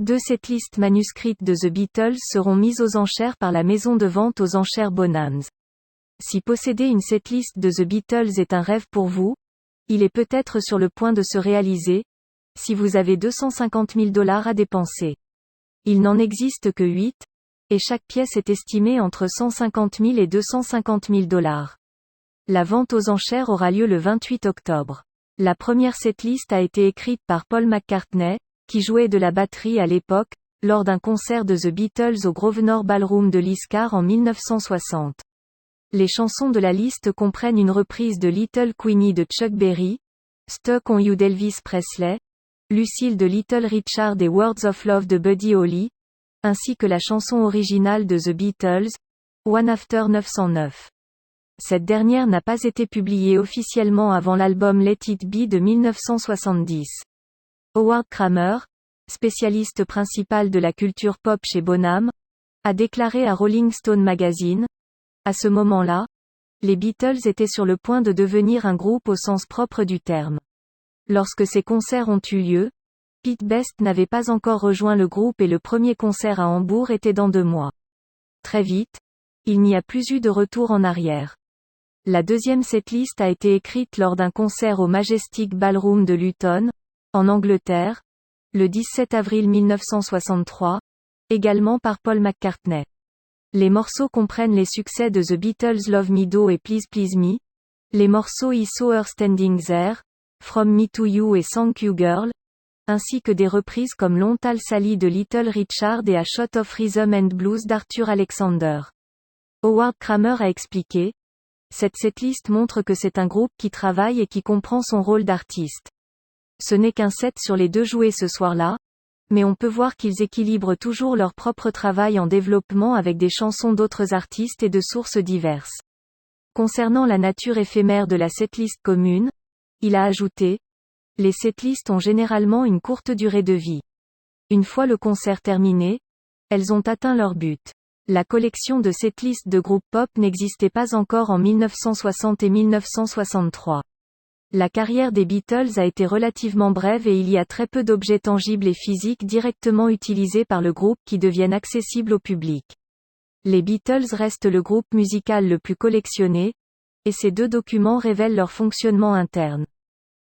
2 setlists manuscrites de The Beatles seront mises aux enchères par la maison de vente aux enchères Bonhams. Si posséder une setlist de The Beatles est un rêve pour vous, il est peut-être sur le point de se réaliser, si vous avez $250 000 à dépenser. Il n'en existe que 8, et chaque pièce est estimée entre $150 000 et $250 000. La vente aux enchères aura lieu le 28 octobre. La première setlist a été écrite par Paul McCartney, qui jouait de la batterie à l'époque, lors d'un concert de The Beatles au Grosvenor Ballroom de Liscar en 1960. Les chansons de la liste comprennent une reprise de Little Queenie de Chuck Berry, Stuck on You d'Elvis Presley, Lucille de Little Richard et Words of Love de Buddy Holly, ainsi que la chanson originale de The Beatles, One After 909. Cette dernière n'a pas été publiée officiellement avant l'album Let It Be de 1970. Howard Kramer, spécialiste principal de la culture pop chez Bonham, a déclaré à Rolling Stone Magazine: à ce moment-là, les Beatles étaient sur le point de devenir un groupe au sens propre du terme. Lorsque ces concerts ont eu lieu, Pete Best n'avait pas encore rejoint le groupe et le premier concert à Hambourg était dans 2 mois. Très vite, il n'y a plus eu de retour en arrière. La deuxième setlist a été écrite lors d'un concert au Majestic Ballroom de Luton, en Angleterre, le 17 avril 1963, également par Paul McCartney. Les morceaux comprennent les succès de The Beatles Love Me Do et Please Please Me, les morceaux I Saw Her Standing There, From Me to You et Thank You Girl, ainsi que des reprises comme Long Tall Sally de Little Richard et A Shot of Rhythm and Blues d'Arthur Alexander. Howard Kramer a expliqué: cette setlist montre que c'est un groupe qui travaille et qui comprend son rôle d'artiste. Ce n'est qu'un set sur les 2 joués ce soir-là, mais on peut voir qu'ils équilibrent toujours leur propre travail en développement avec des chansons d'autres artistes et de sources diverses. Concernant la nature éphémère de la setlist commune, il a ajouté: les setlists ont généralement une courte durée de vie. Une fois le concert terminé, elles ont atteint leur but. La collection de setlists de groupes pop n'existait pas encore en 1960 et 1963. La carrière des Beatles a été relativement brève et il y a très peu d'objets tangibles et physiques directement utilisés par le groupe qui deviennent accessibles au public. Les Beatles restent le groupe musical le plus collectionné, et ces 2 documents révèlent leur fonctionnement interne.